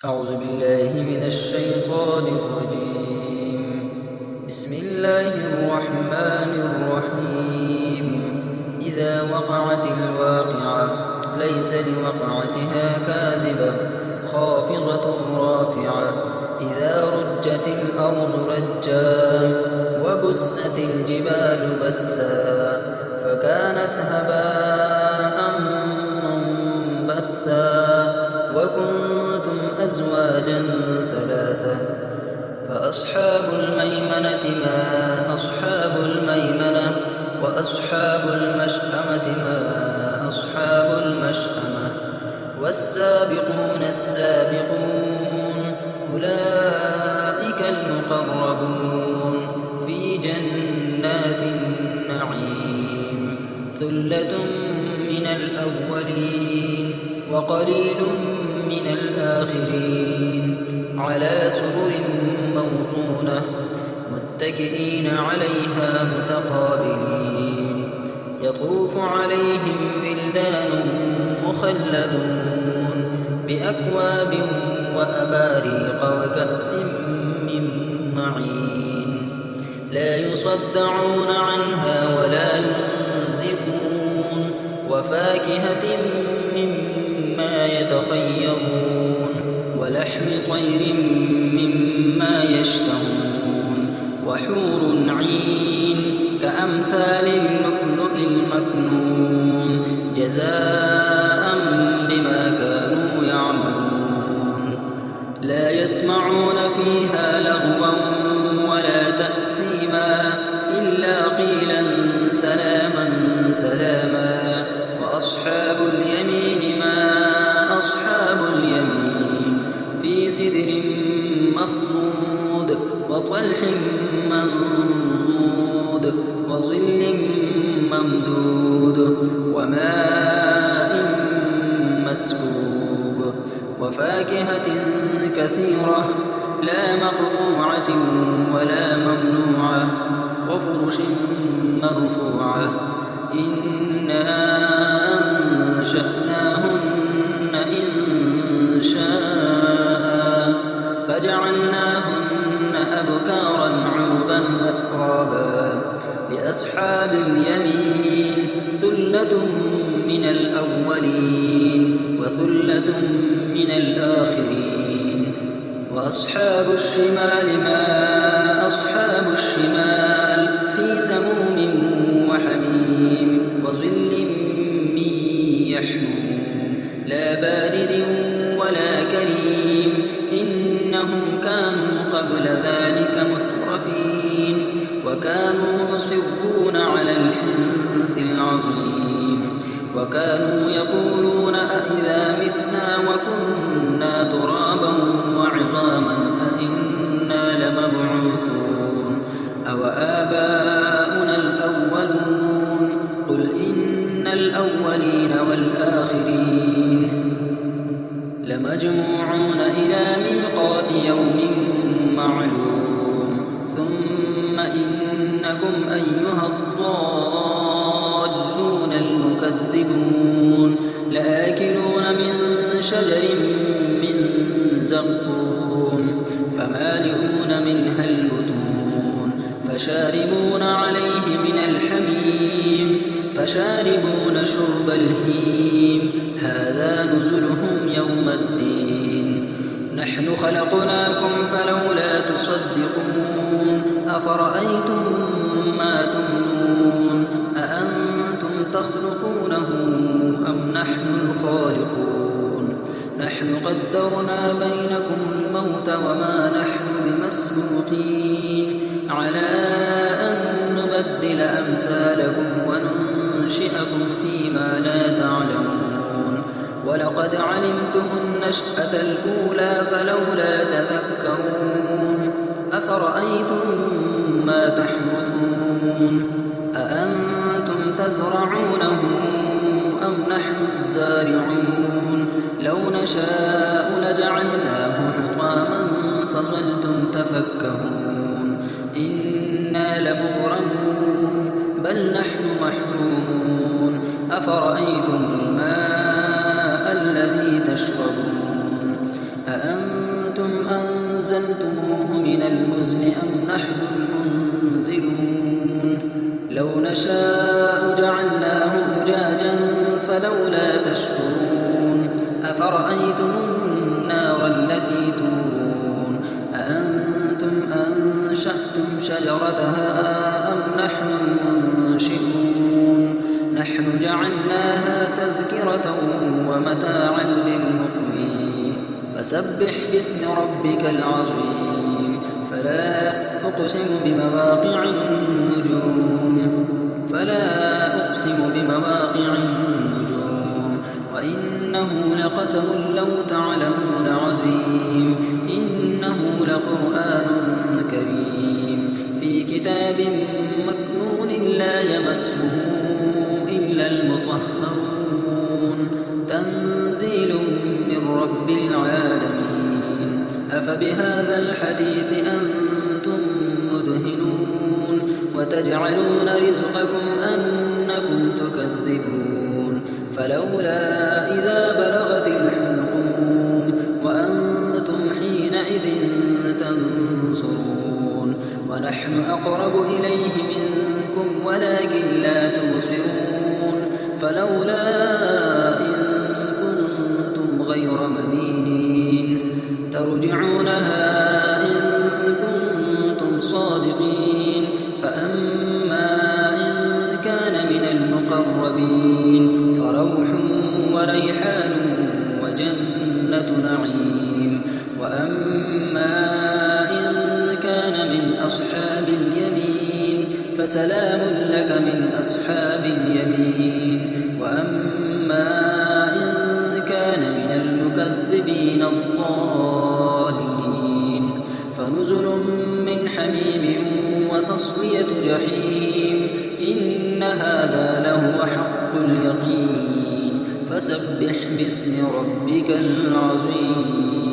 أعوذ بالله من الشيطان الرجيم. بسم الله الرحمن الرحيم. إذا وقعت الواقعة ليس لوقعتها كاذبة خافضة رافعة. إذا رجت الأرض رجا وبست الجبال بسا فكانت هباء منبثا وكنتم أزواجا ثلاثة فأصحاب الميمنة ما أصحاب الميمنة وأصحاب المشأمة ما أصحاب المشأمة والسابقون السابقون أولئك المقربون في جنات النعيم. ثلة من الأولين وقليل من الآخرين على سرر موضونة متكئين عليها متقابلين. يطوف عليهم ولدان مخلدون بأكواب وأباريق وكأس من معين لا يصدعون عنها ولا ينزفون وفاكهة مما يتخيرون ولحم طير مما يشتهون وحور عين كأمثال اللؤلؤ المكنون جزاء بما كانوا يعملون. لا يسمعون فيها لغوا ولا تأثيما إلا قيلا سلاما سلاما. وأصحاب اليمين ما أصحاب اليمين في سدر مخضود وطلح منضود وظل ممدود وماء مسكوب وفاكهة كثيرة لا مقطوعة ولا ممنوعة وفرش مرفوعة. إنا أنشأناهن إنشاء فجعلناهن أبكارا عربا أترابا. لأصحاب اليمين ثلة من الأولين وثلة من الآخرين. وأصحاب الشمال ما أصحاب الشمال في سموم وحميم وظل من يحموم لا بارد ولا كريم. إنهم كانوا قبل ذلك مترفين وكانوا يصرون على الحنث العظيم وكانوا يقولون أإذا متنا وكنا ترابا وعظاما أإنا لمبعوثون أوآباؤنا الأولون قل إن الأولين والآخرين لمجموعون إلى ميقات يوم معلوم. ثم إنكم أيها الضالون المكذبون لآكلون من شجر من زقوم فمالئون منها البطون فشاربون عليه من الحميم فشاربون شرب الهيم هذا نزلهم يوم الدين. نحن خلقناكم فلولا تصدقون أفرأيتم ما تمنون أأنتم تخلقونه أم نحن الخالقون. نحن قدرنا بينكم الموت وما نحن بمسبوقين على أن نبدل أمثالكم وننشئكم فيما لا تعلمون. ولقد علمتم النشأة الأولى فلولا تذكرون. أفرأيتم ما تحرثون أأنتم تزرعونه أم نحن الزارعون. لو نشاء لجعلناه حطاما فظلتم تفكهون. إنا لمغرمون بل نحن محرومون. أفرأيتم الماء الذي تشربون أأنتم أنزلتموه من المزن أم نحن المنزلون لو نشاء جعلناه أجاجا فلولا تشكرون أفرأيتم النار التي تورون أأنتم أنشأتم شجرتها أم نحن المنشئون نحن جعلناها تذكرة ومتاعا للمقوين فسبح باسم ربك العظيم فلا أقسم بمواقع النجوم وإنه لقسم لو تعلمون عظيم إنه لقرآن كريم في كتاب مكنون لا يمسه إلا المطهرون تنزيل من رب العالمين أفبهذا الحديث أنتم مدهنون وتجعلون رزقكم أنكم تكذبون فلولا إذا بلغت الحلقوم وأنتم حينئذ تنظرون ونحن أقرب إليه منكم ولكن لا تبصرون فلولا إن كنتم غير مدينين ترجعونها إن كنتم صادقين فأما إن كان من المقربين فروح وريحان وجنة نعيم وأما إن كان من أصحاب اليمين فسلام لك من أصحاب اليمين وأما إن كان من المكذبين الضالين فنزل من حميم وتصلية جحيم إن هذا لهو حق اليقين فسبح باسم ربك العظيم